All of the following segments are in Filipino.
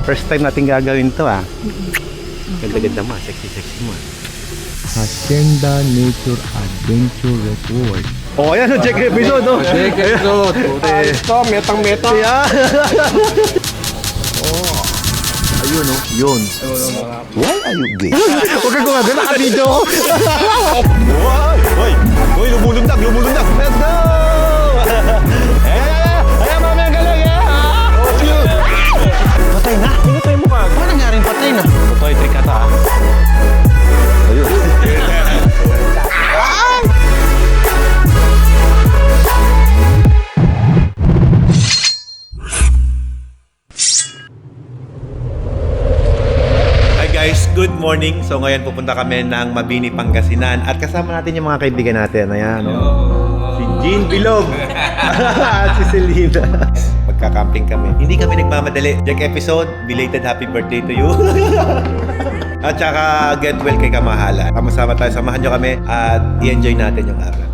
First time natin gagawin to ah. Ganda-ganda mo, sexy mo. Hacienda Nature Adventure Resort. Oh, ayan o, check episode oh. Check episode. Ito, metang-metang. Yeah. Oh. Ayun oh. Yun. Why are you gay? Huwag kang gumagano, naka-video ko. Uy, lumulundag. Let's go! Ayan, mami, ang galing. Patay na? Pinatay mo ka. Ano nangyaring patay na? Toy trick ata ah. Ayun. Guys, good morning. So ngayon pupunta kami ng Mabini, Pangasinan at kasama natin yung mga kaibigan natin. Ayan, si Jean Bilog at si Selena. Magka-camping kami. Hindi kami nagmamadali. Jack episode, belated happy birthday to you. At saka get well kay Kamahala. Sama-sama tayo, samahan nyo kami at i-enjoy natin yung araw.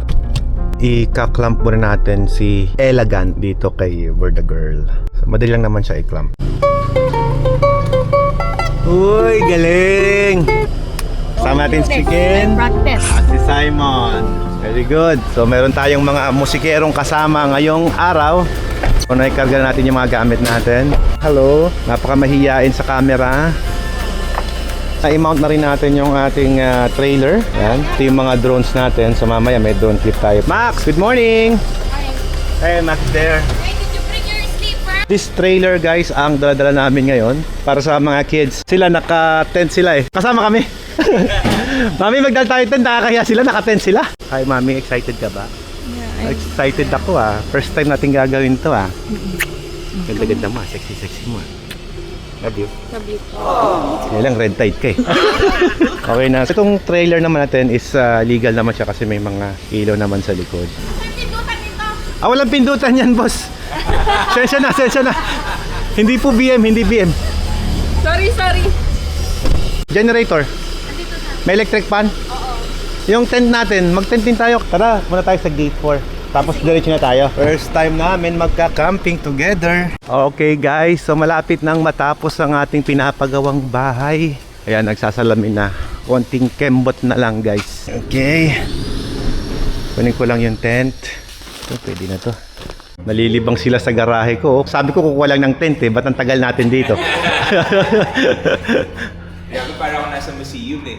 I-clamp muna natin si Elegant dito kay Word the Girl. So, madali lang naman siya i-clamp. Uy, galing! Sama natin si Chicken at si Simon. Very good. So meron tayong mga musikerong kasama ngayong araw. So naikarga natin yung mga gamit natin. Hello, napakamahiyain sa camera. I-mount na rin natin yung ating trailer. Yan. Ito yung mga drones natin. So mamaya may drone clip tayo. Max, good morning! Hey, Max there. This trailer guys ang dala-dala namin ngayon para sa mga kids. Sila naka-tent sila eh. Kasama kami. Mami, magdala tayo tent. Nakakahiya sila, naka-tent sila. Hi Mami, excited ka ba? Yeah, excited ako ah. First time natin gagawin to ah. Ganda-ganda mo, sexy mo. Love you. Love you. Kaya lang red tide ka eh. Okay na. Itong trailer naman natin is legal naman siya kasi may mga ilaw naman sa likod. Ah, walang pindutan yan boss. Sensya na. Hindi po BM, hindi BM. Sorry. Generator. May electric fan? Oo. Yung tent natin, mag-tent din tayo. Tara, muna tayo sa gate 4. Tapos diretso na tayo. First time namin magka-camping together. Okay guys, so malapit nang matapos ang ating pinapagawang bahay. Ayan, nagsasalamin na. Konting kembot na lang guys. Okay. Kunin ko lang yung tent. So, pwede na to. Nalilibang sila sa garahe ko. Sabi ko kukuha lang ng tent eh. Ba't ang tagal natin dito? Para ako nasa museum eh.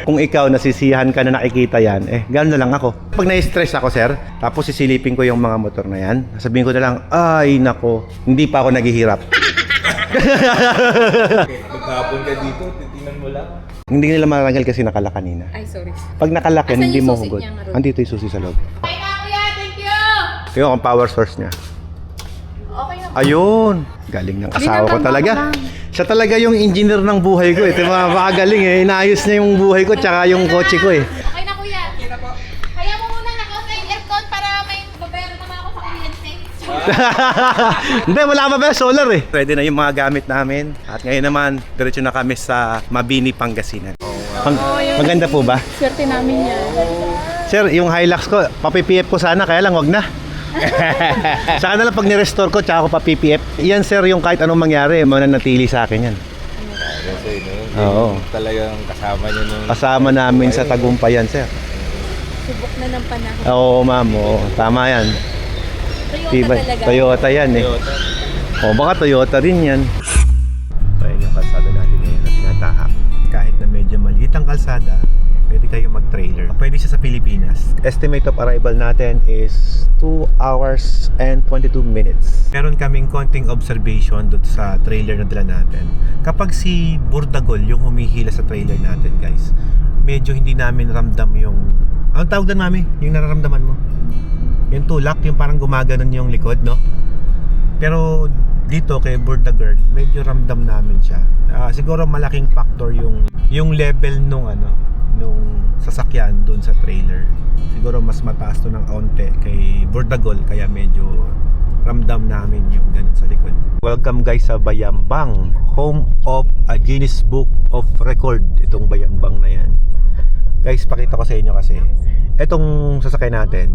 Kung ikaw nasisiyahan ka na nakikita yan, gano'n na lang ako. Pag na-stress ako sir, tapos sisilipin ko yung mga motor na yan, sabihin ko na lang, ay nako, hindi pa ako naghihirap. Maghapon ka dito, titingnan mo lang. Hindi nila maragal kasi nakala kanina. Ay, sorry. Pag nakalak yan, Asan hindi yung mo susi hugod. niya nga ron? Andito yung susi sa loob. Okay na kuya, thank you! Tingnan ko ang power source niya. Okay na. Ayun! Galing ng asawa ko talaga. Siya talaga yung engineer ng buhay ko eh. Makagaling eh. Inaayos niya yung buhay ko tsaka yung kotse ko eh. Okay na kuya. Okay na po. Kaya mo muna naka-off na yung aircon para may babayaran naman ako sa kuryente. Hindi, wala pa ba solar eh. Pwede na yung mga gamit namin. At ngayon naman, diretso na kami sa Mabini, Pangasinan. Maganda po ba? Swerte namin yan. Sir, yung Hilux ko, papi-PF ko sana, kaya lang wag na. Saka na lang pag ni-restore ko, tsaka ako pa-PPF. Yan sir, yung kahit anong mangyari, mananatili sa akin yan. Kasi Oo. talagang kasama niyo nung... Kasama namin sa tagumpayan sir. Subok na ng panahon. Oo ma'am, oo. Tama yan. Toyota talaga. Toyota yan eh. O baka Toyota rin yan. Ayan yung kalsada natin ngayon na tinatahak. Kahit na medyo maliit ang kalsada, pwede kayo mag-trailer. Pwede siya sa Pilipinas. Estimate of arrival natin is 2 hours and 22 minutes. Meron kaming konting observation doon sa trailer na dala natin. Kapag si Burdagol yung humihila sa trailer natin guys, medyo hindi namin ramdam yung... Anong tawag doon mami? Yung nararamdaman mo? Yung tulak, yung parang gumaganon yung likod, no? Pero dito kay Burdagol, medyo ramdam namin siya. Siguro malaking factor yung level nung sasakyan doon sa trailer. Siguro mas mataas to ng onte kay Burdagol, kaya medyo ramdam namin yung ganun sa likod. Welcome guys sa Bayambang, home of a Guinness Book of Record. Itong Bayambang na yan. Guys, pakita ko sa inyo kasi itong sasakyan natin,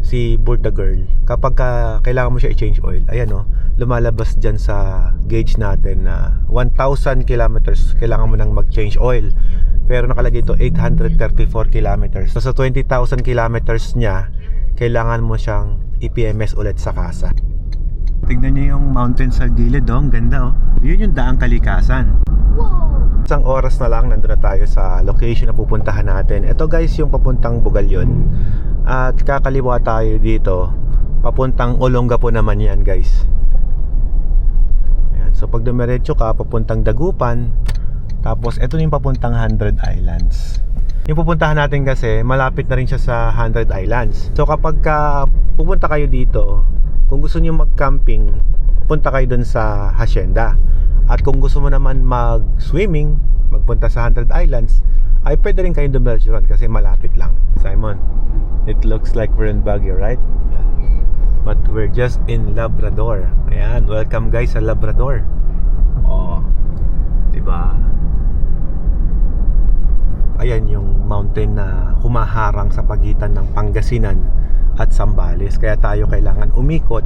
si Burda Girl, kapag kailangan mo siya i-change oil, ayan o, lumalabas dyan sa gauge natin na 1,000 kilometers kailangan mo nang mag-change oil. Pero nakalagay ito 834 kilometers. So sa 20,000 kilometers niya, kailangan mo siyang i-PMS ulit sa kasa. Tignan niyo yung mountain sa gilid, oh. Ang ganda, oh. Yun yung Daang Kalikasan. Isang oras na lang nandun na tayo sa location na pupuntahan natin. Ito guys yung papuntang Bugalyon. At kakaliwa tayo dito, papuntang Olongapo naman yan guys. Ayan. So pag dumiretso ka, papuntang Dagupan. Tapos ito yung papuntang 100 Islands. Yung pupuntahan natin kasi malapit na rin siya sa 100 Islands. So kapag pupunta kayo dito, kung gusto niyo mag-camping, punta kayo dun sa hacienda. At kung gusto mo naman mag-swimming, magpunta sa 100 Islands, ay pwede rin kayong dumiretso ron kasi malapit lang. Simon, it looks like we're in Baguio, right? But we're just in Labrador. Ayan, welcome guys sa Labrador. Oh, diba? Ayan yung mountain na humaharang sa pagitan ng Pangasinan at Zambales. Kaya tayo kailangan umikot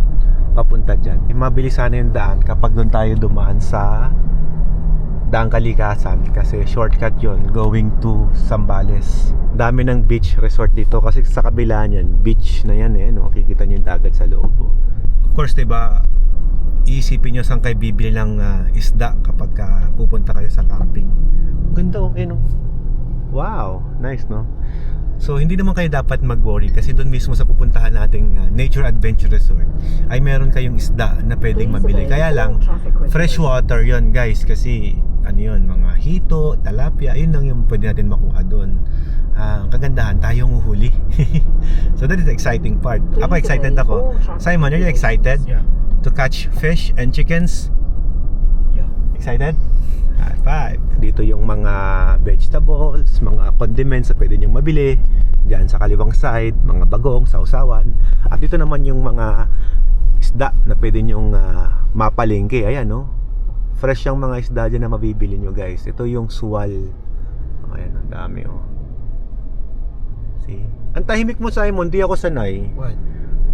papunta dyan. Mabilis sana yung daan kapag doon tayo dumaan sa Daang Kalikasan kasi shortcut yon going to Zambales. Dami ng beach resort dito kasi sa kabila niyan, beach na yan eh, no? Kikita niyo yung dagat sa loob. Of course, diba, iisipin nyo saan kayo bibili ng isda kapag pupunta kayo sa camping. Ganda, okay, no? Wow, nice, no? So hindi naman kayo dapat mag-worry kasi doon mismo sa pupuntahan nating Nature Adventure Resort ay meron kayong isda na pwedeng mabili. Kaya lang fresh water 'yon, guys, kasi ano 'yon, mga hito, tilapia, yun lang yung pwede natin makuha doon. Kagandahan, tayong uhuli. So that is the exciting part. Ako excited ako. Simon, are you excited? Yeah. To catch fish and chickens? Yeah. Excited? High five. Dito yung mga vegetables, mga condiments na pwede nyong mabili. Diyan sa kaliwang side, mga bagong, sausawan. At dito naman yung mga isda na pwede nyong mapalengke. Ayan, no? Fresh yung mga isda dyan na mabibili nyo, guys. Ito yung suwal. Ayan, ang dami, oh. See? Ang tahimik mo, Simon. Di ako sanay. What?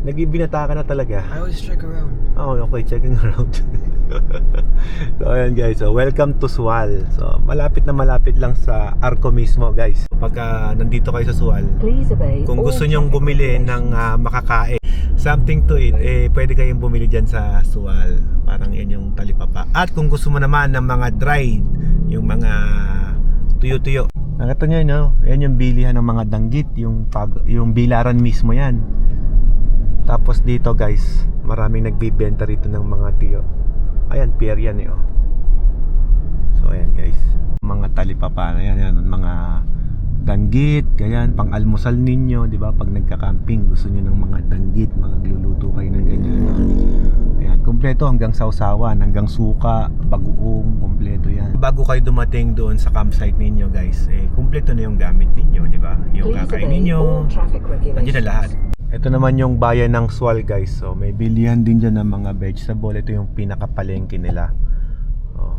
Nagbibinata ka na talaga. I always check around. Oh, okay, checking around. So ayan guys, so welcome to Sual. So malapit lang sa Arco mismo guys. Pagka nandito kayo sa Sual, kung gusto nyong bumili ng makakain, something to eat, pwede kayong bumili dyan sa Sual. Parang yan yung talipapa. At kung gusto mo naman ng mga dried, yung mga tuyo-tuyo, nakita nyo, no? Yan yung bilihan ng mga danggit, yung bilaran mismo yan. Tapos dito guys, maraming nagbibenta rito ng mga tiyo. Ayan, pier yan eh, oh. So ayan guys, mga talipapa na yan, mga danggit, ganyan, pang almusal ninyo, di ba? Pag nagka-camping, gusto niyo ng mga danggit, magluluto kayo ng ganyan. Ayan, kumpleto hanggang sausawan, hanggang suka, bagoong, kumpleto yan. Bago kayo dumating doon sa campsite ninyo guys, kumpleto na yung gamit ninyo, di ba? Yung kakain ninyo, nandiyan na lahat. Ito naman yung bayan ng Sual guys. So may bilihan din dyan ng mga vegetable. Ito yung pinakapalengke nila. Oh.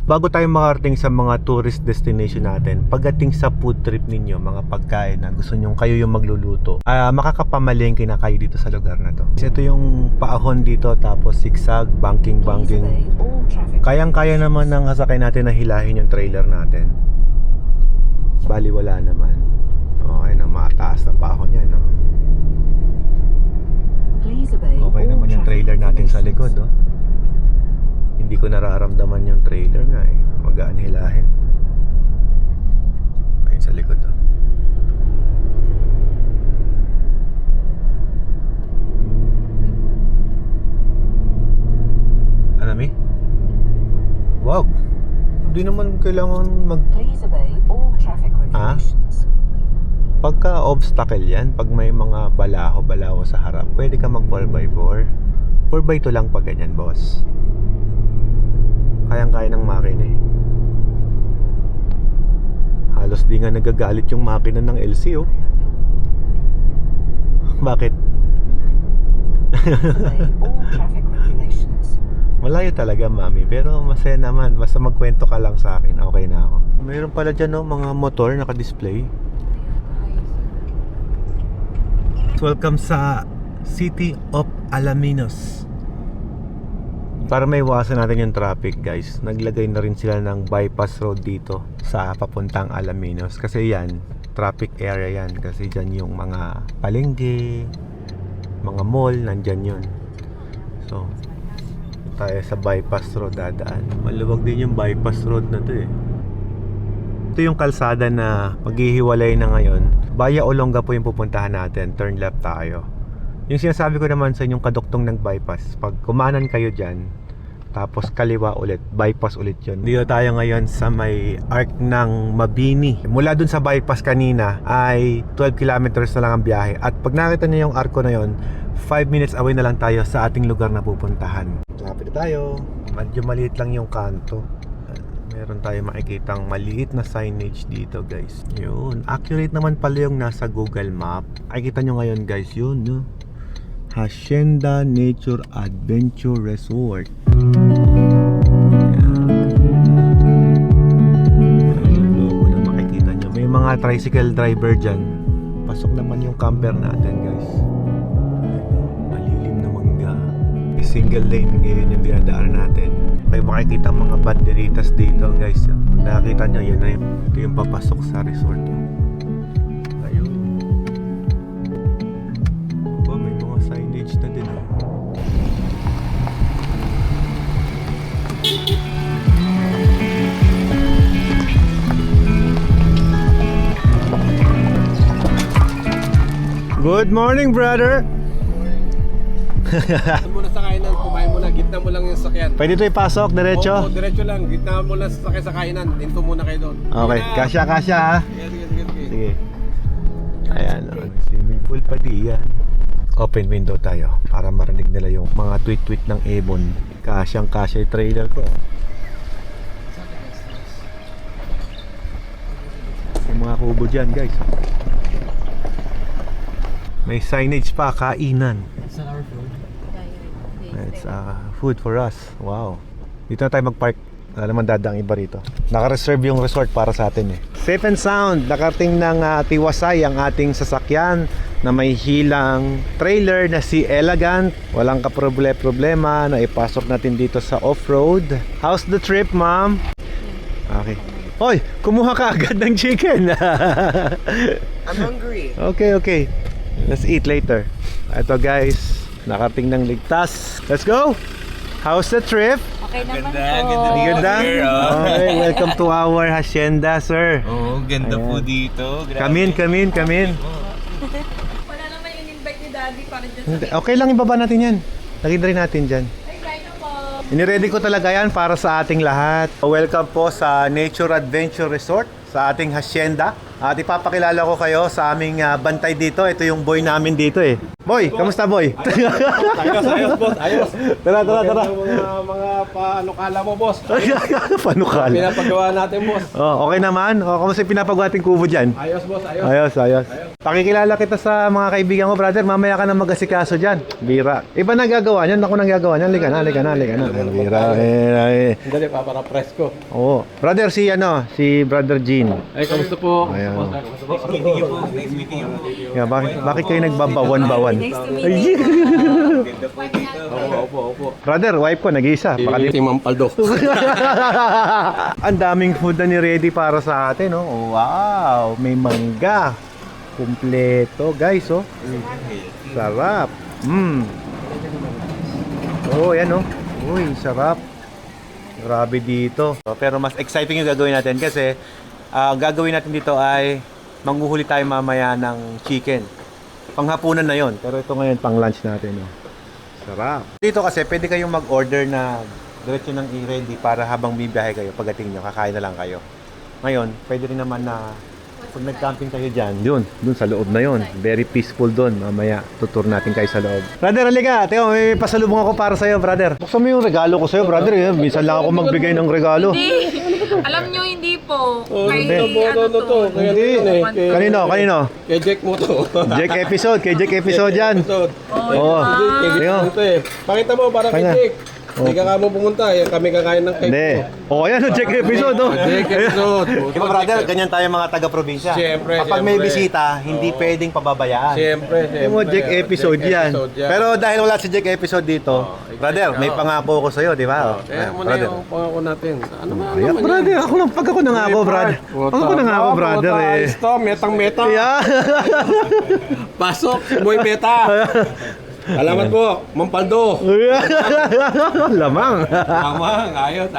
Bago tayo makarating sa mga tourist destination natin, pagdating sa food trip ninyo, mga pagkain na gusto nyo kayo yung magluluto, makakapamalengke na kayo dito sa lugar na to. Ito yung paahon dito, tapos zigzag, banking. Kayang-kaya naman ng kasakay natin na hilahin yung trailer natin. Bali wala naman. Oh, ayun ang mataas na paahon yan, no? Okay naman yung trailer natin sa likod, oh. Hindi ko nararamdaman yung trailer nga eh. Magaan hilahin. Ayun sa likod, oh. Ano, Mi? Wow! Hindi naman kailangan Pagka obstacle yan, pag may mga balaho sa harap, pwede ka mag 4x4. 4x2 lang pag ganyan, boss. Kayang-kaya ng makina eh. Halos di nga nagagalit yung makina ng LC, oh. Bakit? Malayo talaga, mami. Pero masaya naman. Basta magkwento ka lang sa akin, okay na ako. Mayroon pala dyan, no, mga motor naka-display. Welcome sa City of Alaminos. Para may iwasan natin yung traffic guys, naglagay na rin sila ng bypass road dito sa papuntang Alaminos. Kasi yan, traffic area yan. Kasi dyan yung mga palengke, mga mall, nandyan yun. So, tayo sa bypass road dadaan. Maluwag din yung bypass road na to eh. Ito yung kalsada na maghihiwalay na ngayon. Baya Olonga po yung pupuntahan natin. Turn left tayo. Yung sinasabi ko naman sa inyong kaduktong ng bypass, pag kumanan kayo dyan, tapos kaliwa ulit, bypass ulit yun. Dito tayo ngayon sa may arc ng Mabini. Mula dun sa bypass kanina ay 12 kilometers na lang ang biyahe. At pag nakita niyo yung arco na yun, 5 minutes away na lang tayo sa ating lugar na pupuntahan. Lapit na tayo. Medyo maliit lang yung kanto. Meron tayo makikitang maliit na signage dito guys. Yun, accurate naman pala yung nasa Google Map. Makikita nyo ngayon guys, yun no? Hacienda Nature Adventure Resort. Ayan, logo na makikita nyo. May mga tricycle driver dyan. Pasok naman yung camper natin guys. Ayan, malilim na mangga. Single lane ngayon yung dinadaan natin. May makikita mga banderitas dito guys. Nakikita nyo, yun na yun. Ito yung papasok sa resort. Ayun. Aba, may mga signage na din. Good morning, brother! Muna sa kainan, kumain muna, gitna mo lang yung sakyan. Pwede ito ipasok, diretso? Oo, diretso lang, gitna mo lang sa kainan, hinto muna kayo doon. Okay, kasya ha. Sige. Sige. Ayan, swimming pool pa diyan. Open window tayo para marinig nila yung mga tweet-tweet ng Ebon. Kasyang-kasya yung trailer ko. Yung mga kubo dyan guys. May signage pa, kainan. It's food for us. Wow. Dito na tayo mag-park. Wala naman dadang iba rito. Naka-reserve yung resort para sa atin eh. Safe and sound. Nakarating ng Tiwasay ang ating sasakyan na may hilang trailer na si Elegant. Walang kaproblema na ipasok natin dito sa off-road. How's the trip, ma'am? Okay. Hoy, kumuha ka agad ng chicken. I'm hungry. Okay. Let's eat later. Ito guys, nakarating ng ligtas. Let's go! How's the trip? Okay naman Ganda? Okay, welcome to our hacienda, sir. Oo, ganda Ayan. po dito. Grabe. Come in. Wala naman yung invite ni Daddy para dyan Hindi, okay lang, ibaba natin yan. Lagyan rin natin dyan. Ay, kaya na po. Iniready ko talaga yan para sa ating lahat. Welcome po sa Nature Adventure Resort sa ating hacienda. At ipapakilala ko kayo sa aming bantay dito. Ito yung boy namin dito eh. Boy, kamusta boy? Ayos, boss, ayos. Tara. Mga paanukala mo, boss. Panukal. Pinapagawa natin, boss. Oh, okay naman. O, kamusta yung pinapagawa ating kubo dyan? Ayos, boss, ayos. Ayos. Pakikilala kita sa mga kaibigan ko, brother. Mamaya ka na mag-asikaso dyan. Bira. Iba nagagawa niyan. Ako nagagawa niyan. Halika na. Bira. Dali, para presko. Oo. Brother, si Brother Jean. Ay, kamusta po? Ayan. Nice meeting you po. Nice meeting you. Yeah, bakit kayo nagbabawan-bawan? Nice to meet Ay, you. Ganda po dito. Opo. brother, wife ko nag-isa. Baka di... Si Ma'am Paldo. Ang daming food na ni-ready para sa atin, oh. Wow, may mangga. Kumpleto, guys, oh. Sarap. Oh, yan, oh. Uy, sarap. Grabe dito. Pero mas exciting yung gagawin natin kasi gagawin natin dito ay manghuhuli tayo mamaya ng chicken. Panghapunan na yon, pero ito ngayon pang lunch natin. Oh. Sarap. Dito kasi pwede kayong mag-order na diretso nang i-ready para habang bibiyahe kayo, pagdating nyo, kakain na lang kayo. Ngayon, pwede rin naman na pag nag-camping kayo dyan, dun sa loob na yon. Very peaceful dun. Mamaya, tutur natin kayo sa loob. Brother, halika. Teo, may pasalubong ako para sa'yo, brother. Buksan mo yung regalo ko sa'yo, brother. Minsan lang ako magbigay ng regalo. Hindi. Alam nyo, hindi po. Kay Hindi. ano to. Hindi. Kanino? Kay Jack mo to. Jack episode yan. Oo. Kay Jack mo to eh. Pakita mo, parang kay Kanya. Jack. Hindi ka mo pumunta, kami kakain ng cake Hindi. mo. Ayan, Jack episode. Oh. Jack episode. Di ba, brother, ganyan tayo mga taga-probinsya. probinsya. Siyempre, Kapag may siyempre. bisita, hindi pwedeng pababayaan. Siyempre, Yung mo, Jack episode yan. Pero dahil wala si Jack episode dito, brother, may pangako ko sa'yo, di ba? Kaya mo na Brother. yung pangako natin. Ano ba? Ayan, brother, ako lang, pag ako nangako, brother. Pag ako nangako, brother, eh. Ito, metang-meta. Yeah. Pasok, boy meta. Salamat po, Mampaldo. Lamang. Tamang, ayos.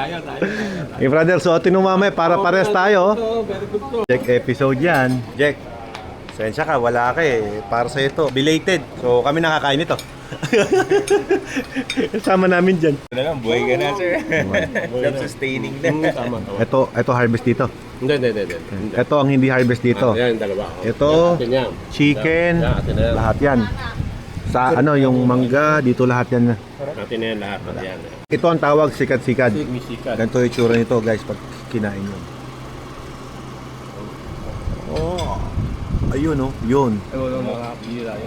Eh, brother, suotin mo mamaya para pares tayo. Very good to. Jack episode yan. Jack, sensya ka, wala ka eh. Para sa'yo to, belated. So kami nakakain ito. Sama namin dyan. Ito na lang, buhay ka na, sir. Self-sustaining na. Tama. Ito harvest dito. Hindi. Ito ang hindi harvest dito. Yan, dalawa. Ito, Atin yan. chicken, Yan, atin na yan. lahat yan. Sa ano, yung mangga, dito lahat yan. Atin na yan lahat. Yan. Ito ang tawag sikat-sikat. Misikat. Ganito yung itsura nito guys pag kinain nyo. Oh, ayun oh, yun.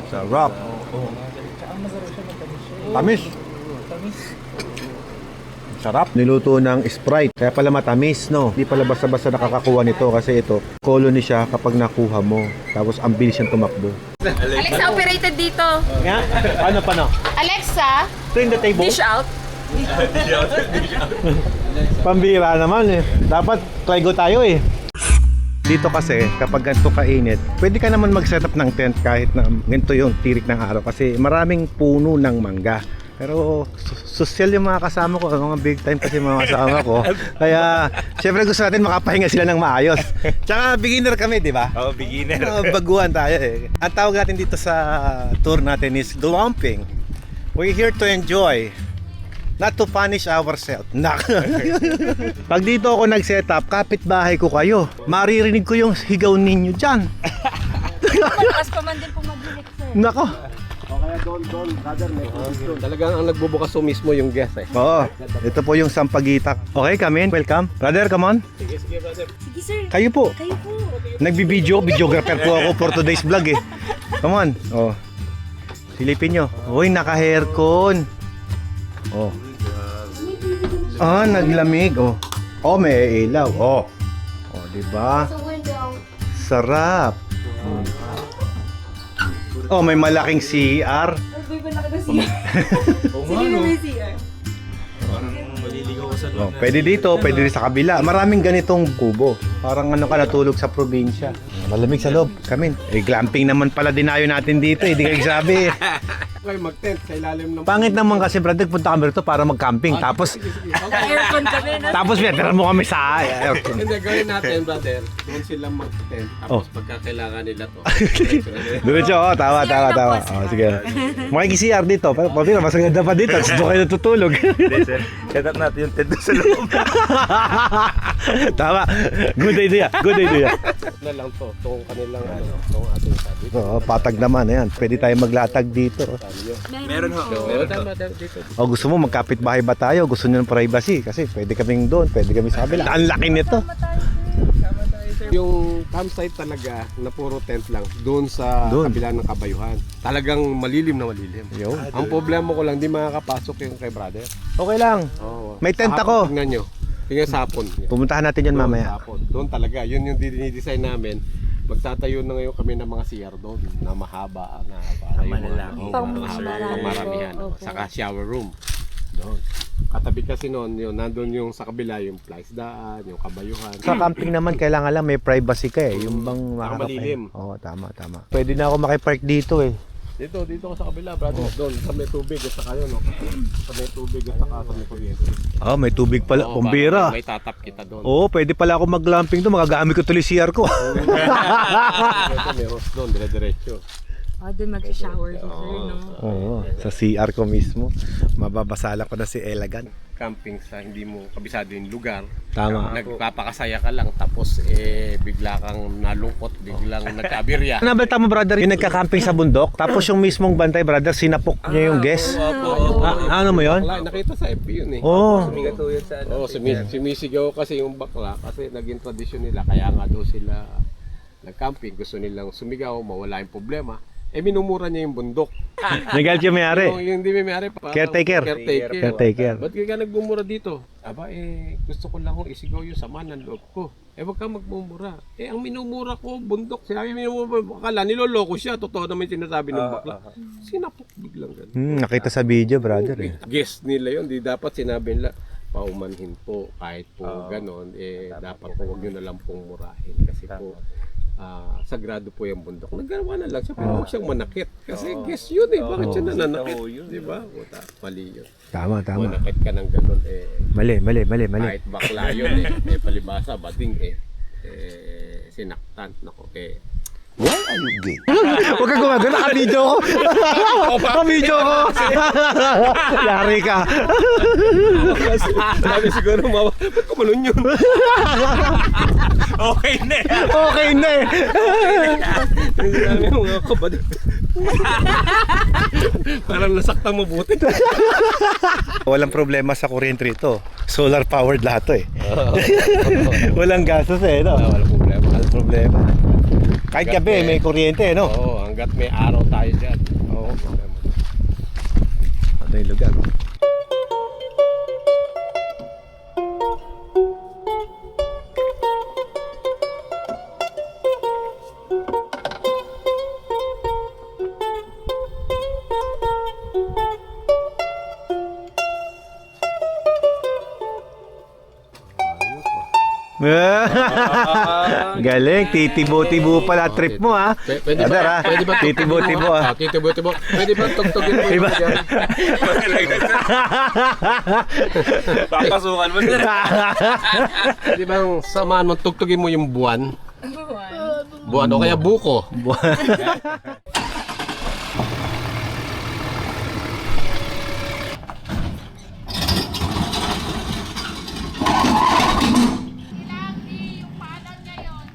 Sarap. Tamis. Sarap. Niluto ng Sprite. Kaya pala matamis, no? Hindi pala basta-basta nakakakuha nito kasi ito, colony siya kapag nakuha mo. Tapos ang bilis siyang tumakbo. Alexa, operated dito. Nga? Paano? Alexa, Clean the table. dish out. Pambira naman eh. Dapat try go tayo eh. Dito kasi, kapag ganito kainit, pwede ka naman mag-setup ng tent kahit na ganito yung tirik ng araw kasi maraming puno ng mangga. Pero social yung mga kasama ko, mga big time kasi mga kasama ko. Kaya syempre gusto natin makapahinga sila ng maayos. Tsaka beginner kami, di ba? Oh, beginner. Baguhan tayo eh. Ang tawag natin dito sa tour natin is glamping. We're here to enjoy, not to punish ourselves. Pag dito ako nag-setup, kapitbahay ko kayo. Maririnig ko yung higaw ninyo dyan. Malakas pa man din pong mag-direct, sir. Nako. Talagang ang nagbubukas so mismo yung guest eh. Oo, ito po yung Sampaguita. Okay, come in. Welcome. Brother, come on. Sige, brother. Sige, sir. Kayo po. Kayo po. Videographer po ako for today's vlog eh. Come on. Oh. Silipin nyo. Uy, naka-haircon. Oh. Ah, naglamig. Oh. Oh, may ilaw. Oh. Oh, di ba? Sa window. Sarap. Oh, may malaking CR. Uy, ba nakita siya? Sige, may CR. Oh, pwede dito, pwede rin sa kabila. Maraming ganitong kubo. Parang ano ka natulog sa probinsya. Malamig sa loob. Kami. Eh, glamping naman pala dinayo natin dito. Hindi kayo sabi. Okay, mag-tent sa ilalim ng... Pangit naman kasi, brother, punta kami rito para mag-camping. Tapos, Aircon kami, no? tapos pinatira mo kami sa aircon. Hindi, gawin natin, brother. Doon sila mag-tent. Tapos pagka kailangan nila to. Diretso, oh, tawa. Oh, sige. Makikisi-CR dito. Pabira, mas ganda pa dito. Tapos doon kayo natutulog. Set up natin yung tent sa loob. Tama. Good idea. Na lang to. Itong kanilang ano, itong ating sabi. Oo, patag naman. Ayan. Pwede tayo maglatag dito. Meron ho. Meron tama dito. O gusto mo magkapit-bahay ba tayo? Gusto nyo ng privacy? Kasi pwede kaming doon, pwede kami sa kabila. Ang laki nito. Yung campsite talaga na puro tent lang doon sa Doon. kabila ng kabayuhan. Talagang malilim na malilim. Yo. Ang problema ko lang, di makakapasok yung kay brother. Okay lang. Oo. May tent Sa ako. hapon, tingnan nyo. Tingnan sa hapon. Pumuntahan natin yan Doon, mamaya. sa hapon. Doon talaga. Yun yung dinidesign namin. Magtatayo na ngayon kami ng mga CR doon na mahaba. malalaki. Maramihan. Saka shower room. Doon. Katabi kasi noon, yun, nandun yung sa kabila, yung plaisdaan, yung kabayuhan. Sa camping naman, kailangan lang may privacy ka eh. Yung bang malilim. Oo, tama. Pwede na ako makipark dito eh. Dito ko sa kabila, brother. Doon, sa may tubig at saka yun, no? Sa may tubig at saka sa may kuryente. Oh, may tubig pala. Oo, Kumbira. May tatap kita doon. Oo, pwede pala ako mag-glamping doon. Magagamit ko tuloy CR ko. May host doon, dire-diretso. Doon mag-shower ko, sir, no? Oo, sa CR ko mismo. Mababasala ko na si Elegant. Camping sa hindi mo kabisado yung lugar. Tama. Nagpapakasaya ka lang tapos bigla kang nalungkot, biglang nagkabirya. Nabalita mo, brother, yung nagka-camping sa bundok, tapos yung mismong bantay, brother, sinapok niya yung guest. Ano mo yun? Bakla, nakita sa FB yun eh. Oo. Sumigato yun sa ano. Oo, sumisigaw kasi yung bakla kasi naging tradisyon nila. Kaya nga daw sila nag-camping. Gusto nilang sumigaw, mawala yung problema. minumura niya yung bundok. Nagalit yung may-ari. Yung hindi may-ari pa. Caretaker. Caretaker. Ba't ka nagbumura dito? Aba, gusto ko lang kung isigaw yung sama ng loob ko. Wag kang magmumura. Ang minumura ko, bundok. Sinabi minumura, akala, niloloko siya. Totoo naman yung sinasabi ng bakla. Sinapok biglang ganun. Nakita sa video, brother eh. Guess nila yun. Di dapat sinabi nila, paumanhin po. Kahit po ganon, dapat po huwag nyo na lang pong murahin. Kasi po, sagrado po yung bundok. Naggawa na lang siya, pero huwag siyang manakit. Kasi guess yun bakit siya nananakit? Diba? Mali yun. Tama. Manakit ka ng ganon, Mali. kahit bakla yun palibasa, bading sinaktan. Nako, Why are you gay? Huwag ka gumagano, naka-video ko. Naka-video ko. Yari ka. Sabi siguro, ba't kumalun yun? Okay na. Okay na eh. Sabi mo nga ako, parang nasaktan mo buti. Walang problema sa kuryente rito. Solar powered lahat to eh. Walang gastos eh, no? Walang problema. Walang problema. Kahit gabi may kuryente, no? Oo, hanggat may araw tayo dyan. Oo, problema. Ano yung lugar? Galing, titibo-tibo pala trip mo ha. Pwede ba? Titibo-tibo ha. Titibo-tibo. Pwede ba tugtugin mo Iba. yung dyan? Papasukan mo sir. Pwede ba samahan mo, tugtugin mo yung buwan? Buwan o kaya buko? Yung paanan ngayon.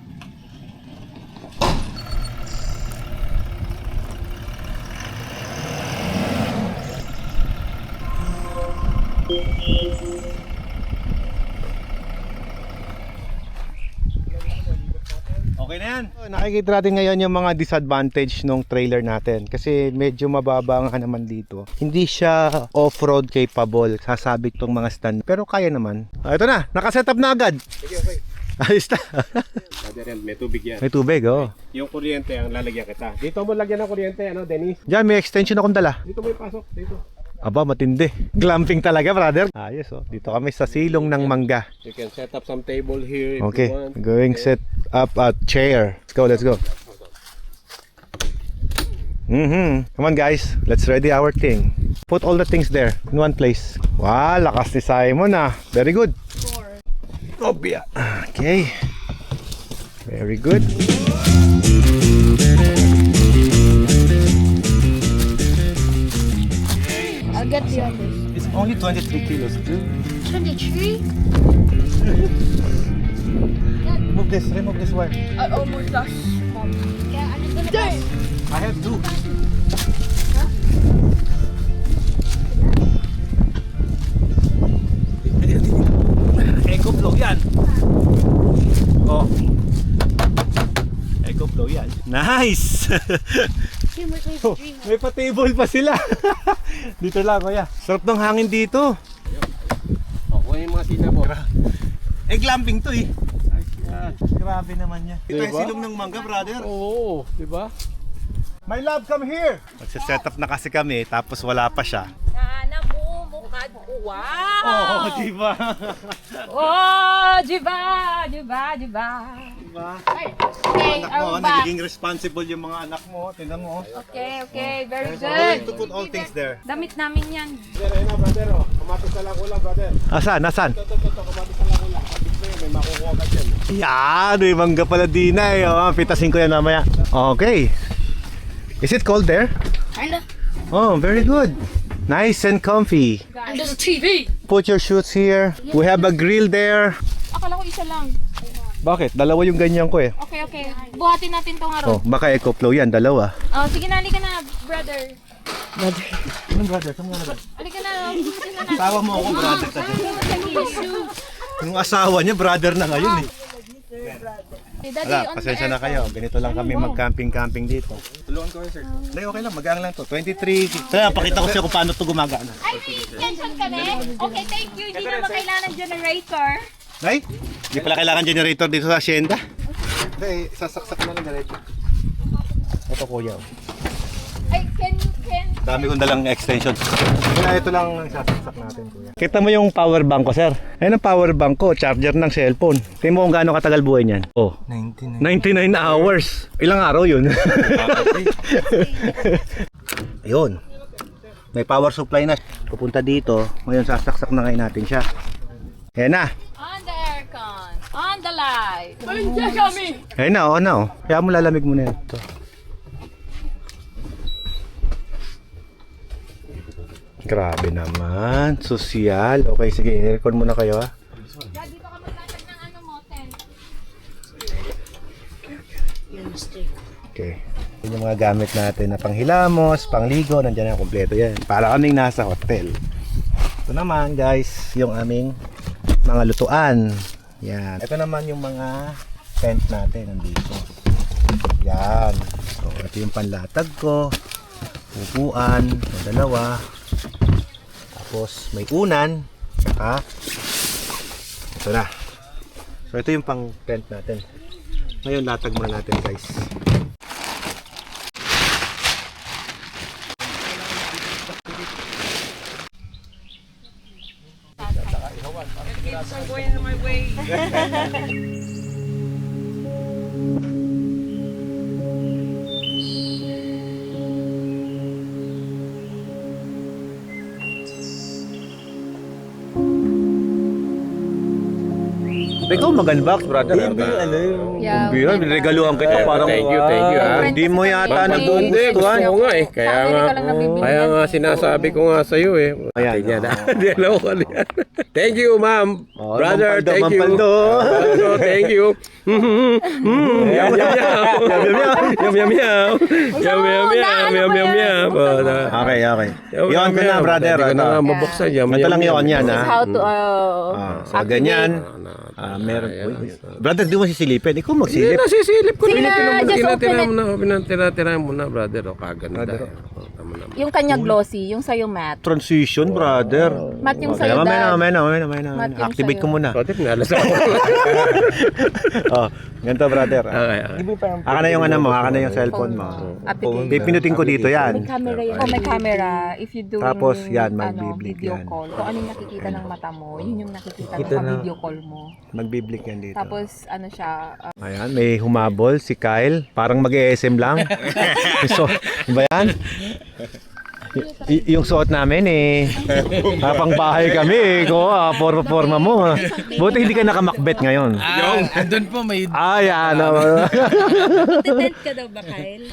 Okay na yan. Nakikita natin ngayon yung mga disadvantage ng trailer natin kasi medyo mababa nga naman dito. Hindi siya off-road capable, sasabit tong mga stand. Pero kaya naman. Ito na, nakasetup na agad. Sige, okay. Ayos na. Pwede rin, may tubig yan. May tubig, oh. Yung kuryente ang lalagyan kita. Dito mo lagyan ng kuryente, Dennis? Diyan, may extension akong dala. Dito mo ipasok, dito. Aba, matindi. Glamping talaga, brother. Ayos, oh. Dito kami sa silong ng mangga. You can set up some table here if Okay, you want. going set up a chair. Let's go. Come on guys, let's ready our thing. Put all the things there in one place. Wow, lakas ni Simon ah. Very good. Obia. Okay. Very good. I'll get the others. It's only 23 kilos, dude. 23? Remove this wire. I almost lost mom. Yeah, I'm gonna pass. I have two. Eco flow yan. Oh. Eco flow yan. Nice! Oh, may pa-table pa sila. Dito lang, kuya. Sarap ng hangin dito. O, kuha yung mga sinabog. Glamping to eh. Grabe naman yan. Ito yung Diba? silong ng mangga, brother. Oo, di ba? My love, come here! Magsa-set up na kasi kami, tapos wala pa siya. Sana bumukad ko. Wow! Oh, di ba? Oh, diba? Diba? Ay, okay, Anak mo, I'm back. nagiging responsible yung mga anak mo. Tingnan mo. Okay, very We're going good. to put all things there. Damit namin yan. Brother, ayun na, brother. Kamatis na lang ulang, brother. Asan? Ito, kamatis na lang ulang. Kapit mo yun, may makukuha ka dyan. Yan, may mangga pala din na eh. Oh, pitasin ko yan mamaya. Okay. Is it cold there? Kinda. Oh, very good. Nice and comfy. And there's a TV. Put your shoes here. We have a grill there. Akala ko isa lang. Bakit? Dalawa yung ganyan ko eh. Okay. Buhatin natin tong Oh, araw. baka eco flow yan, dalawa. Oh, sige na, halika na, brother. Anong brother? Saan mo na? Halika na, buhatin na natin. Tawa mo ako, brother. Yung asawa niya, brother na ngayon eh. Daddy, Wala, on pasensya the na kayo. aircon. Ganito lang kami mag-camping-camping dito. Tulungan ko kayo, sir. Hindi, okay lang. Magaan lang to. 23. Kaya, pakita ko sa'yo kung paano to gumagana. Ay, may extension kami? Okay, thank you. Hindi naman kailangan ng generator. Ay, hindi pala kailangan generator dito sa hacienda. Hindi, sasaksak na lang diretso. Ito kuya. Ay, can Dami kong dalang extension. Kaya ito lang ang sasaksak natin kuya. Kita mo yung power bank ko sir. Ayun ang power bank ko, charger ng cellphone. Tingnan mo kung gaano katagal buhay niyan. Oh, 99 hours. Ilang araw yun? Ayun. May power supply na. Pupunta dito. Ngayon sasaksak na ngayon natin siya. Ayan na. on the aircon. On the light. Nandiyan kami. Ayun na, na oh. Kaya mo lalamig muna ito. Grabe naman. Sosyal. Okay, sige. Aircon muna kayo ha. Dad, dito ka magtatag ng ano mo, tent. Okay. Yun yung mga gamit natin na panghilamos, pangligo. Nandiyan na kompleto yan. Para kaming nasa hotel. Ito naman guys, yung aming mga lutuan. Yan. Ito naman yung mga tent natin nandito. Yan. So, ito yung panlatag ko. Upuan. Yung dalawa. Tapos may unan. Saka ito na. So ito yung pang tent natin. Ngayon latag muna natin guys. Ikaw mag-unbox, brother. Yeah. Bira, niregaluhan kita parang Thank you, ah. Hindi mo yata Hindi, gusto nagugustuhan. ko nga eh. Kaya nga sinasabi ko nga sa iyo eh. Ayan, Tingnan na. Hindi alam ko ano yan. Thank you, ma'am. Oh, Brother, Mampaldo, thank you. Mampaldo. Mampaldo, thank you. Yum, yum, yum. Yum, yum, yum. Yum, yum, yum. Yum, yum, yum. Yum, yum, yum. Okay, okay. Iyon ko na, brother. Hindi ko na Ito. nga mabuksan. Yum, Ito yum, lang yum. yun yan, ha? How to So, ganyan. Meron po. Brother, di mo sisilipin. Ikaw Hindi, magsilip. nasisilip ko. Sina, just open it. Pinatira mo na, brother. O, kaganda. Tama naman. Yung kanya glossy, yung sa'yo matte. Transition, brother. Matte yung Kaya sa'yo, mamaya, dad. mamaya. Matte yung Activate sa'yo. ko muna. Kote, pinalas ako. Oh, ganito, brother. Okay. Aka na yung ano mo, aka na yung cellphone mo. Application. Pipinutin ko dito May yan. camera yan. Oh, may camera. If you do Tapos, yan, mag-biblik video yan. call, kung ano yung nakikita ng mata mo, yun yung nakikita mo sa video call mo. Magbiblik yan dito. Tapos, ano siya, Ayan, may humabol si Kyle. Parang mag-ESM lang. So, ba yan? Yung suot namin eh. Pang bahay kami eh. Forma mo. Buti hindi ka nakamakbet ngayon. Doon po may... Yan. tent ka daw ba, Kyle?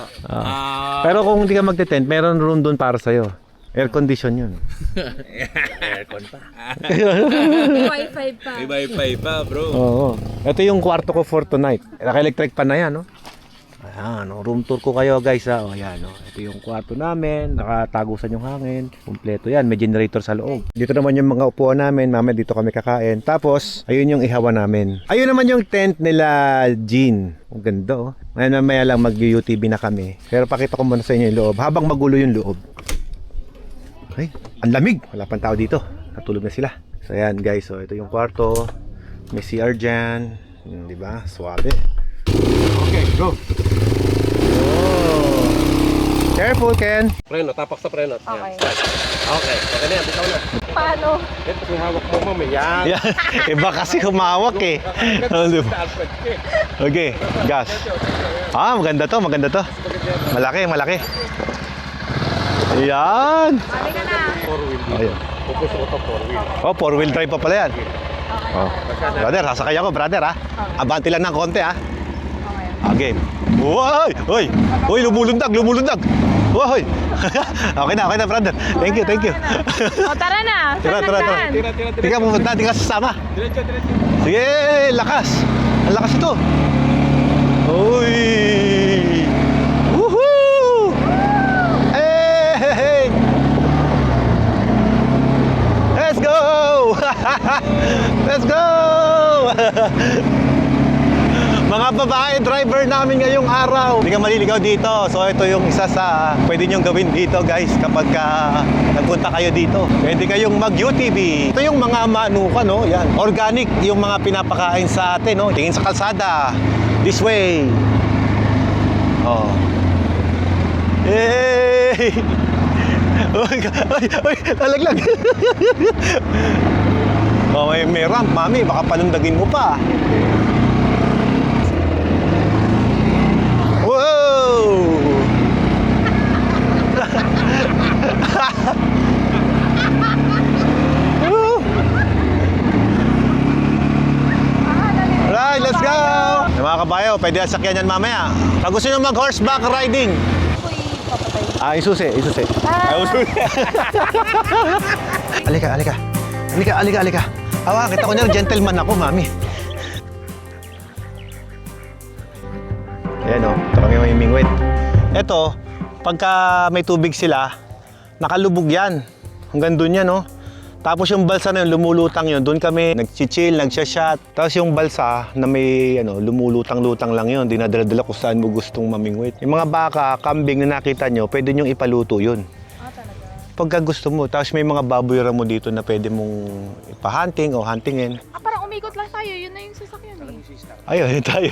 Pero kung hindi ka magte-tent, meron room doon para sa'yo. Air condition yun. Aircon pa. Wi-Fi pa. May wifi pa, bro. Oo. Ito yung kwarto ko for tonight. Naka-electric pa na yan, no? Ayan, room tour ko kayo guys ha. O, ayan, no? Ito yung kwarto namin, nakatagusan yung hangin. Kompleto yan, may generator sa loob. Dito naman yung mga upuan namin, mamaya dito kami kakain. Tapos, ayun yung ihawa namin. Ayun naman yung tent nila Jean. Ang ganda oh. Ngayon mamaya lang mag-UTV na kami. Pero pakita ko muna sa inyo yung loob, habang magulo yung loob. Ay, ang lamig. Wala pang tao dito. Natulog na sila. So ayan guys, so ito yung kwarto. May CR dyan. Di ba? Suwabe. Okay, go. Oh. Careful, Ken. Preno, tapak sa preno. Okay. Okay, okay na yan, bitaw na. Paano? Ito yung hawak mo, ma'am. Yan. Yeah. Iba kasi humawak eh. Di ba? Okay, gas. Maganda to, maganda to. Malaki, malaki. Yan. Balik ka na. Ayun. Focus ko to 4 wheel. 4-wheel drive pa pala yan. Brother, sasakay ako, brother ha. Abante lang ng konti ha. Okay. Uy! Uy! Uy, lumulundag, lumulundag! Uy! Okay na, brother. Thank you, thank you. Tara na. Tara. Tira. Hindi ka pupunta, hindi ka sasama. Diretso. Sige, lakas. Ang lakas ito. Uy! Woohoo! Hey! Let's go! Let's go! Mga Mga babae, driver namin ngayong araw. Hindi ka maliligaw dito. So ito yung isa sa pwede nyong gawin dito guys kapag nagpunta kayo dito. Pwede kayong mag-UTV. Ito yung mga manuka, no? Yan. Organic yung mga pinapakain sa atin, no? Tingin sa kalsada. This way. Oh. Hey! Ay, lalaglag. Oh, may ramp, mami. Baka palundagin mo pa. Wow! Alright, let's go! Mga kabayo, pwede sakyan yan mamaya. Pag gusto nyo mag-horseback riding. Isusi. Isusi. Alika. Awa, kita ko niya, gentleman ako, mami. Ayan o, ito kami mamimingwit. Ito, pagka may tubig sila, nakalubog yan. Hanggang dun yan, no? Tapos yung balsa na yun, lumulutang yun. Doon kami nag-chill, nag-shot. Tapos yung balsa na may lumulutang-lutang lang yun. Dinadala-dala kung saan mo gustong mamingwit. Yung mga baka, kambing na nakita nyo, pwede nyong ipaluto yun. Talaga? Pagka gusto mo. Tapos may mga baboy mo dito na pwede mong ipa-hunting o huntingin. Parang umikot lang tayo. Yun na yung sasakyan eh. Ayun, tayo.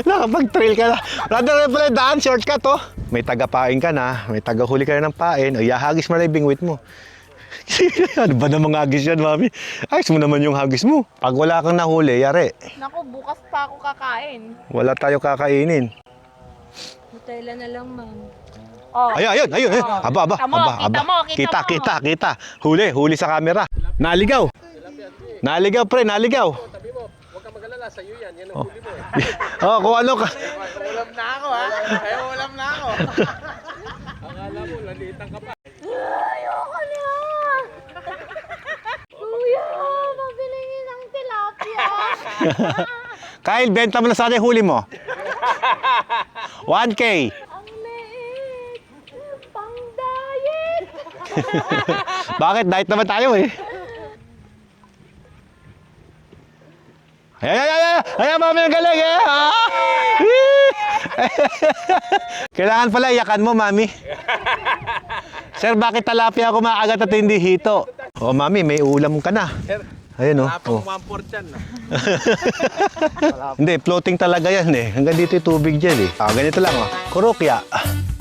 Nakapag-trail ka na. Rather pala daan, shortcut oh. May taga-pain ka na, may taga-huli ka na ng pain, o ihahagis mo na yung bingwit mo. Ano ba namang hagis yan, mami? Ayos mo naman yung hagis mo. Pag wala kang nahuli, yari. Naku, bukas pa ako kakain. Wala tayo kakainin. Nutella na lang, ma'am. Oh. Ayun. Aba. Kita. Huli sa camera. Naligaw, pre, naligaw. Tabi mo, huwag kang mag-alala, sa'yo yan. Yan ang huli mo eh. Oh, kung ano ka. Ulam na ako, ha? Ay, ulam na ako. Akala mo, lalitan ka pa. Ayoko na! Kuya, mabilingin ang tilapia. Kyle, benta mo na sana yung huli mo. 1K. Ang liit. Pang diet. Bakit? Diet naman tayo eh. Ayan, mami, ang galing eh. Kailangan pala iyakan mo, mami. Sir, bakit talapia ako maagat at hindi hito? Oh, mami, may ulam ka na. Ayun, oh. Pang 1/4 yan, no? Hindi, floating talaga yan eh. Hanggang dito yung tubig dyan eh. Ganito lang, oh. Kurokya.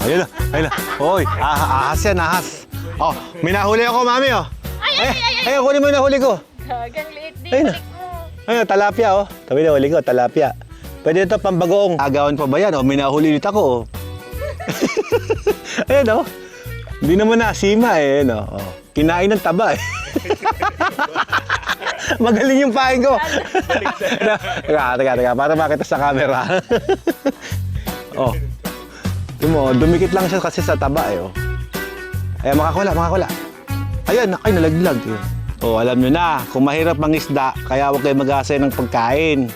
Ayun na. Hoy, ahas yan, ahas. Oh, may nahuli ako, mami, oh. Ay, huli mo yung nahuli ko. Gagang liit din. Ayun na. Ayun, talapia, oh. Tabi na huli ko, talapia. Pwede ito pambagoong. Agawan pa ba yan, oh? May nahuli dito ako, oh. Ayun, oh. Hindi naman nasima, eh. Ayun, oh. Kinain ng taba, eh. Magaling yung pain ko. Teka. Para makita sa camera. Oh. Ito mo, dumikit lang siya kasi sa taba, eh, oh. Ayan, makakawala. Ayan, nalaglag. Yun. Oh, alam nyo na, kung mahirap ang isda, kaya huwag kayo mag-aasay ng pagkain.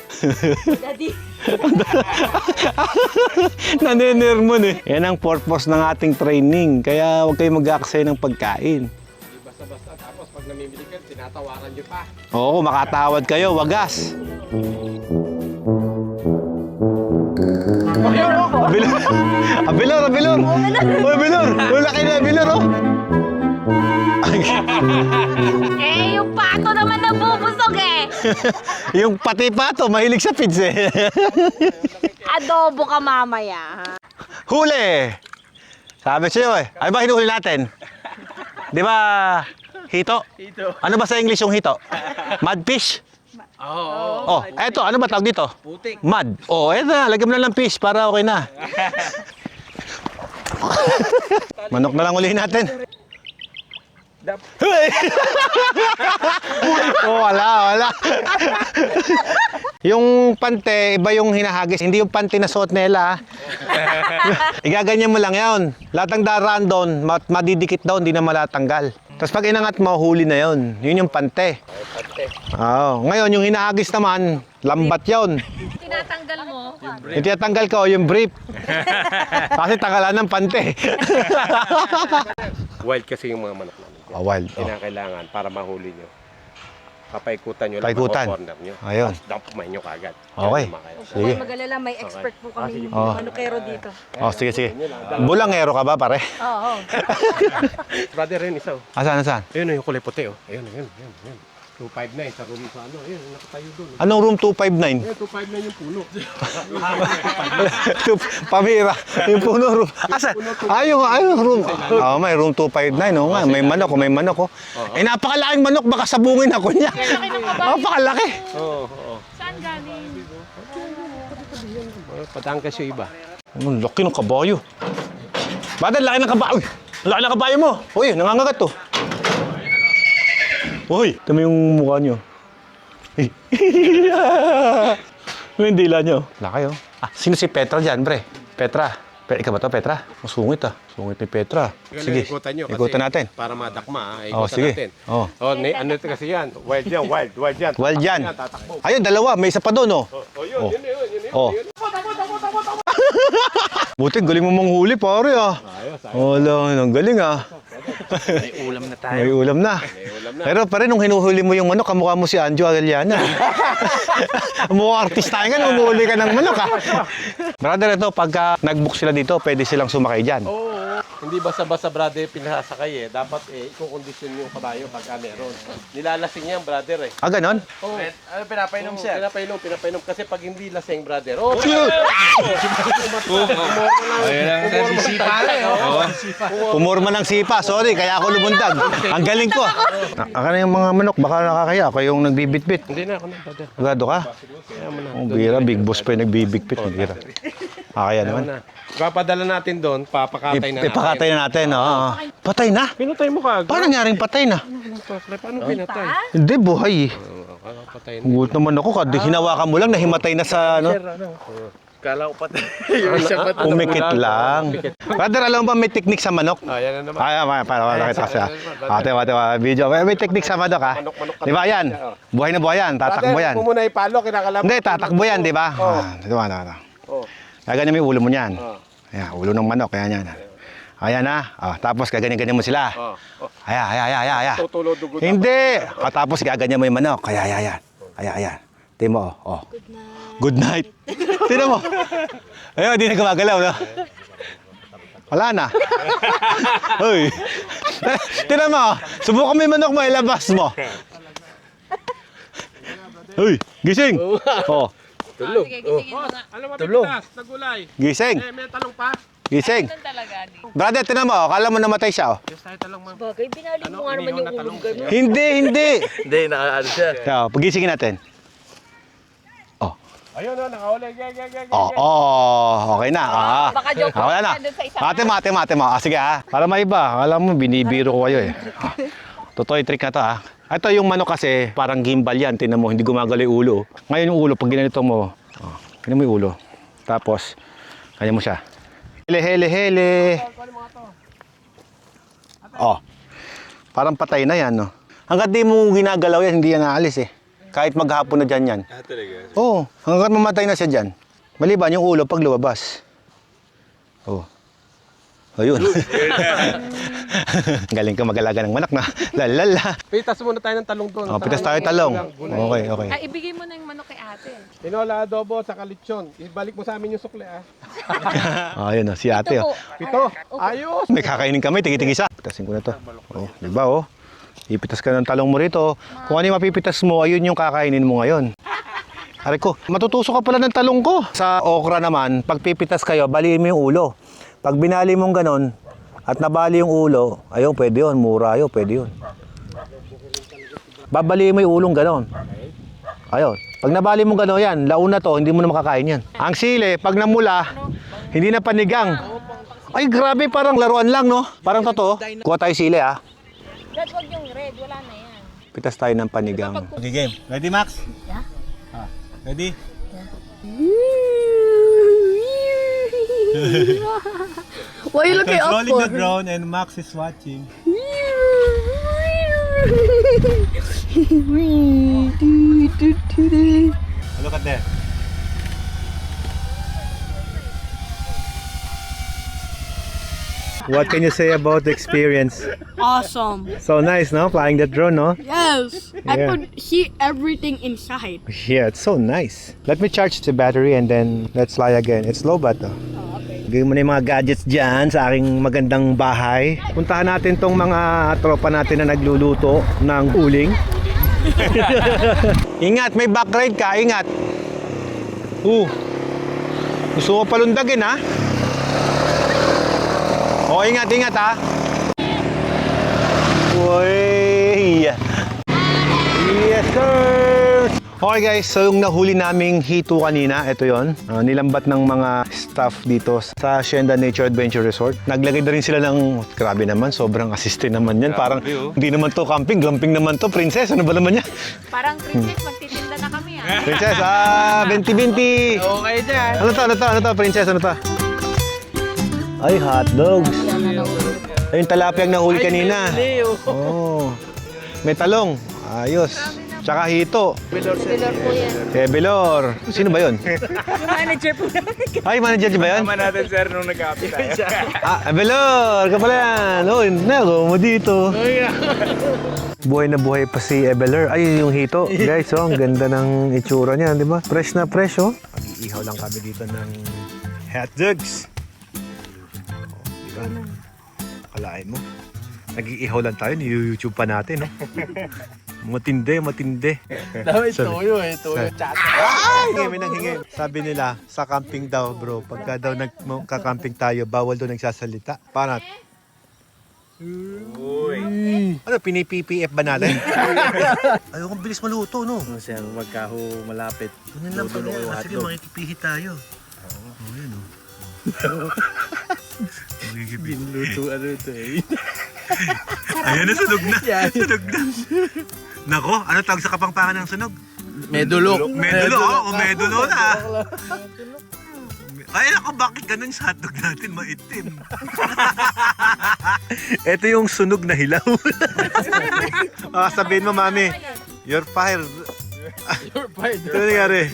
Daddy. Nanenermon eh. Yan ang purpose ng ating training, kaya huwag kayo mag-aasay ng pagkain. Basta-basta, tapos pag namimili ka, tinatawaran nyo pa. Oo, makatawad kayo, wagas. Abilor. Uy, laki na abilor, oh. Yung pato naman nabubusog eh. Yung pati pato, mahilig sa pids eh. Adobo ka mamaya. Huli! Sabi sa'yo eh. Ano ba hinuhuli natin? Di ba hito? Ano ba sa English yung hito? Mudfish? Oh, eto, ano ba tawag dito? Putik. Mud. Oh, eto na, lagyan mo na lang fish para okay na. Manok na lang ulihin natin. Oh, wala. Yung pante, iba yung hinahagis. Hindi yung pante na suot nila. Igaganyan mo lang yun. Lahat ng daraan doon, madidikit daw, hindi na malatanggal. Tapos pag inangat mo, huli na yun. Yun yung pante. Oo. Ngayon, yung hinahagis naman, lambat yun. Tinatanggal mo. Yung tinatanggal ko, yung brief. Kasi tanggalan ng pante. Wild kasi yung mga manok namin. Wild. Kinakailangan para mahuli nyo. Papaikutan nyo lang. Paikutan. Corner nyo. Ayun. Tapos dampumain nyo kagad. Okay. Huwag kayong mag-alala, may expert po kami Oh. manukero dito. Oh, sige, sige. Bulangero ka ba, pare? Oo. Brother, yun isa. Asan, asan? Ayun yung kulay puti. Ayun. 259 sa room sa ano. Ayun, nakatayo doon. Anong room 259? Ayun, 259 yung puno. Pamira. Yung puno room. Asan? Yung room. May room 259. Oo nga, may manok. Eh, napakalaking manok. Baka sabungin ako niya. Napakalaki. Oo. Saan galing? Patangkas yung iba. Ang laki ng kabayo. Badan, laki ng kabayo. Laki ng kabayo mo. Uy, nangangagat to. Uy, tama yung mukha niyo. Yung dila niyo. Laki oh. Sino si Petra dyan, pre? Petra. Ikaw ba to, Petra? Masungit ah. Sungit ni Petra. Sige, Ikutan nyo. ikutan natin. Para madakma. Oh, Ikutan sige. natin. Oh. Ano ito kasi yan? Wild yan. Wild yan. Tatakbo. Ayun, dalawa. May isa pa doon, oh. Yun. Oh. Buti, galing mo manghuli, pare ah. Ayos. Wala, ang galing ah. May ulam na tayo. May ulam na. Pero pare, nung hinuhuli mo yung manok, kamukha mo si Anjo Agaliana. Mukha artista nga, nung huli ka ng manok ah. Brother, ito, pagka nag-book sila dito, pwede silang sumakay dyan. Oo. Hindi basta-basta brother pinasakay eh. Dapat i-kondisyon yung kabayo pagka meron. Nilalasing yan brother eh. Ah, ganon? Oo. Ano pinapainom siya? Pinapainom. Kasi pag hindi lasing brother. Oh, Cute! Ayun lang, nasisipa na eh. Pumorma ng sipa, sorry, kaya ako lumundag. Ang galing ko. Aka na yung mga manok, baka nakakaya. Ako yung nagbibitbit. Hindi na ako na brother. Gado ka? Oh, bira, big boss pa yung nagbibitbit. Bira. Kaya naman. Na. Papadala natin doon, papakatay na natin. Ipakatay na natin, oo. Patay na? Pinatay mo kagad. Paano nangyaring patay na? Paano pinatay? Hindi, buhay eh. Patay na. Gulat naman ako, hinawakan mo lang, nahimatay na sa ano. Kala ko pati. Yung isa pa. Umikit lang. Brother, alam mo ba may technique sa manok? Ayan na naman. Para kita kasi. Ate, video. May technique sa manok ha. Di ba yan? Buhay na buhay yan, tatakbo yan. Brother, muna ipalo, kinakalaman. Hindi, tatakbo yan, di ba? Di ba? Oh. Gaganyan mo yung ulo mo niyan. Oh. Ayan, ulo ng manok, kaya yan. Ayan na. Tapos gaganyan-ganyan mo sila. Ayan. Tutulo dugo. Hindi. Tapos gaganyan mo yung manok. Ayan. Tingnan mo, oh. Good night. Tingnan mo. Ayun, hindi na gumagalaw, no? Wala na. Uy. Tingnan mo, subukan mo yung manok mo, ilabas mo. Uy, gising. Oh, Tulog. Sige, gisingin mo na. Ano Tulog. mapitas? Nagulay. gising. May talong pa. Gising. Ganun talaga. Brother, tingnan mo, akala mo namatay siya, oh. Yes, tayo talong ma'am. Bagay, binali mo nga naman yung ulong gano'n. Hindi. Hindi, nakaano siya. So, pagisingin natin. Ayun na, nakaulay. Okay na. Baka joke Wala na. ka dun sa isang Mate mo. Sige para maiba. Alam mo, binibiro ko kayo eh. Totoo yung trick na to ha. Ito yung manok kasi, parang gimbal yan. Tingnan mo, hindi gumagalaw yung ulo. Ngayon yung ulo, pag ginanito mo, tingnan mo yung ulo. Tapos, kanya mo siya. Hele. Parang patay na yan, no? Hanggat di mo ginagalaw yan, hindi yan naalis eh. Kahit maghapon na dyan yan. Talaga. Oo, hanggat mamatay na siya dyan. Maliban yung ulo pag lumabas. Oh. Ayun. Galing ka mag-alaga ng manok na. Lalala. Pitas muna tayo ng talong doon. Pitas tayo talong. Okay. Ay, ibigay mo na yung manok kay ate. Tinola adobo sa kalitsyon. Ibalik mo sa amin yung sukle ah. Ayun si ate. Oh. Pito. Ayos. May kakainin kami, tigi-tigisa. Pitasin ko na to. Oh, di ba oh? Ipitas ka ng talong mo rito. Kung ano yung mapipitas mo, ayun yung kakainin mo ngayon. Aray ko, matutusok ka pala ng talong ko. Sa okra naman, pag pipitas kayo, baliin mo yung ulo. Pag binali mong ganon, at nabali yung ulo, ayun, pwede yun. Mura yun, pwede yun. Babaliin mo yung ulong ganon. Ayun. Pag nabali mong ganon yan, launa to, hindi mo na makakain yan. Ang sili, pag namula, hindi na panigang. Ay, grabe, parang laruan lang, no? Parang totoo. Kuha tayo sili, ah. Dad, wag yung red. Wala na yan. Pitas tayo ng panigang. Okay, game. Ready, Max? Yeah. Ready? Why you looking up for? ground and Max is watching. Look at that. What can you say about the experience? Awesome. So nice, no? Flying that drone, no? Yes. I Yeah. could see everything inside. Yeah, it's so nice. Let me charge the battery and then let's fly again. It's low ba to? Gawin mo na yung mga gadgets dyan sa aking magandang bahay. Puntahan natin tong mga tropa natin na nagluluto ng uling. Ingat, may backride ka. Ingat. Gusto ko palundagin, ha? O, ingat, ingat, ha? Uy! Yes, sir! Okay guys, so yung nahuli naming hito kanina, ito yon, nilambat ng mga staff dito sa Hacienda Nature Adventure Resort. Naglagay na rin sila ng, grabe naman, sobrang assistant naman yan. Parang, hindi naman to camping, glamping naman to. Princess, ano ba naman yan? Parang princess, magtitinda na kami ah. Princess, 20-20! Okay dyan. Ano to, princess, ano to? Ay, hot dogs. Ay, yung talapyang nahuli kanina. Oh. May talong. Ayos. Tsaka hito. Pilor po yan. Belor. Sino ba yun? Yung manager po namin. Ay, manager ba yun? Tama natin, sir, nung nag-happy tayo. Belor! Ka pala yan. Oh, nago mo dito. Buhay na buhay pa si Ebeler. Ay, yung hito. Guys, oh, ang ganda ng itsura niya, di ba? Fresh na fresh, oh. Mag-iihaw lang kami dito ng hot dogs. Oh, di ba? Akalain mo. Nag-iihaw lang tayo, ni-YouTube pa natin, no? Matindi. Dami toyo eh, toyo chat. Ay, hingi nang hingi. Sabi nila, sa camping daw, bro. Pagka daw nagka-camping tayo, bawal daw nagsasalita. Paano? Uy. Ano, pini-PPF ba natin? Ayokong bilis maluto, no? Sir, magkaho malapit. Ganyan lang pala. Sige, makikipihit tayo. Oo, yan, oh. Binluto ano ito eh. Ayan na, sunog na. Sunog na. Nako, ano tawag sa kapangpangan ng sunog? Medulok. Medulo na. Ay, ako, bakit ganun sa hotdog natin maitim? Ito yung sunog na hilaw. Sabihin mo, mami, you're fired. You're fired. Ano nangyari?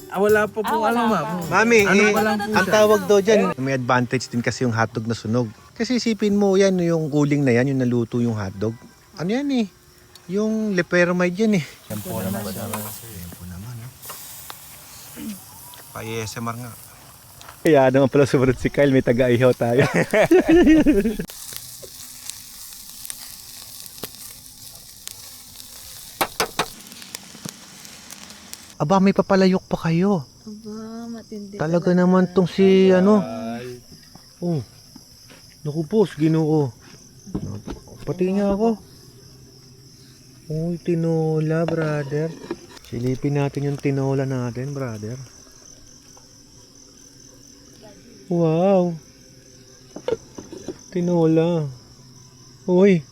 Wala po pong alam, ma'am. Mami, pa lang po ang tawag daw dyan, may advantage din kasi yung hotdog na sunog. Kasi isipin mo, yan, yung uling na yan, yung naluto yung hotdog. Ano yan eh? Yung leperamide yan eh. Shampoo naman. Shampoo naman, no? Pa-ASMR nga. Kaya naman pala sumunod si Kyle, may taga-ihaw tayo. Aba, may papalayok pa kayo. Aba, matindi. Talaga naman tong si ano. Oh. Naku boss, Ginoo. Pati nga ako. Uy, tinola, brother. Silipin natin yung tinola natin, brother. Wow. Tinola. Uy,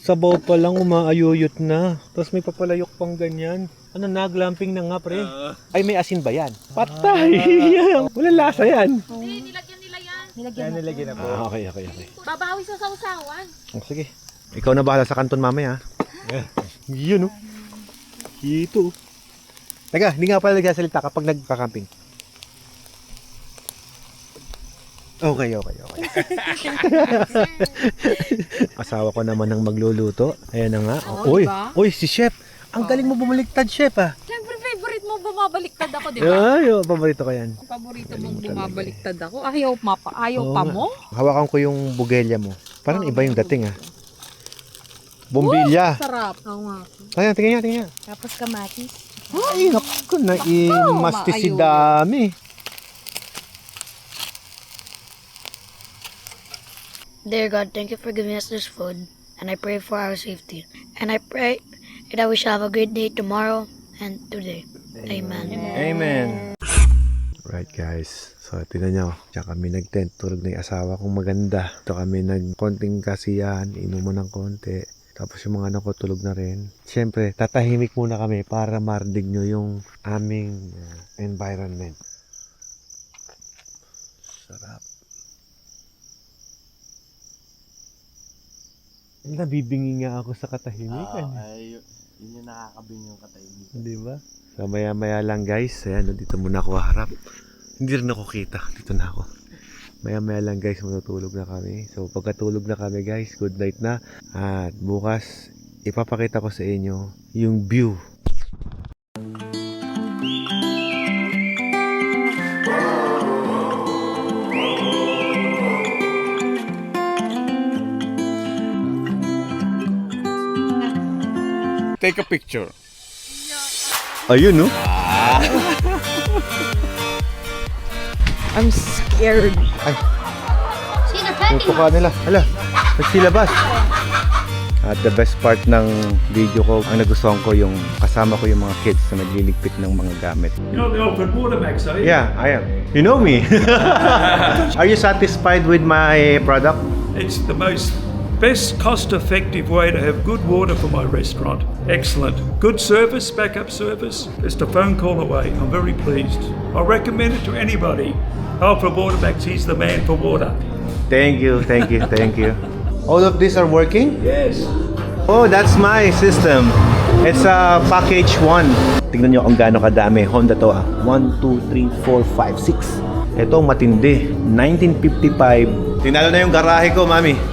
sabaw pa lang umaayuyot na. Tapos may papalayok pang ganyan. Ano na, glamping na nga, pre. Ay, may asin ba yan? Patay! Walang lasa yan. Hindi, nilagyan nila yan. Nilagyan na. Okay. Babawi sa sausawan. Oh, sige. Ikaw na bahala sa kanton mamaya. Yun, oh. Ito. Teka, hindi nga pala nagsasalita kapag nagka-camping. Okay. Asawa ko naman ang magluluto. Ayan na nga. Oo, Uy, diba? uy, si Chef. Ang galing mo bumaliktad, Chef, ah. Siyempre, favorite mo bumabaliktad ako, di ba? Ay, paborito ko yan. Paborito mong bumabaliktad ako. Ayaw Oo pa nga. mo? Hawakan ko yung bugelya mo. Parang iba yung dating, ah. Bombilya. Sarap. Oo nga. Ayan, tingnan niya. Tapos kamatis. Ay, naku, naimas si maayo. dami. Dear God, thank you for giving us this food, and I pray for our safety. And I pray that we shall have a great day tomorrow and today. Amen. Amen. Right guys, so tingnan nyo, diyan kami nag-tent, tulog na yung asawa kong maganda. Ito kami nag-konting kasiyahan, inuman ng konti. Tapos yung mga anak ko tulog na rin. Siyempre, tatahimik muna kami para marinig nyo yung aming environment. Sarap. Nabibingi nga ako sa katahimikan. Yun yung nakakabing yung katahimikan. Di ba? So maya maya lang guys, ayan, dito muna ako harap. Hindi rin ako kita, dito na ako. Maya-maya lang guys, matutulog na kami. So pagkatulog na kami guys, good night na. At bukas, ipapakita ko sa inyo yung view. Take a picture. Ayun no? I'm scared. Tutuka nila. Hala, nagsilabas. At the best part ng video ko, ang nagustuhan ko yung kasama ko yung mga kids na nagliligpit ng mga gamit. You know the Alfred Watermax, are you? Yeah, I am. You know me. Are you satisfied with my product? It's the best cost-effective way to have good water for my restaurant. Excellent. Good service, backup service. Just a phone call away. I'm very pleased. I recommend it to anybody. Alfred Watermax, he's the man for water. Thank you, thank you, thank you. All of these are working? Yes. Oh, that's my system. It's a package 1. Tingnan nyo kung gaano kadami. Honda to 1, 2, 3, 4, 5, 6. Ito matindi. 1955. Tinalo na yung garahe ko, mami.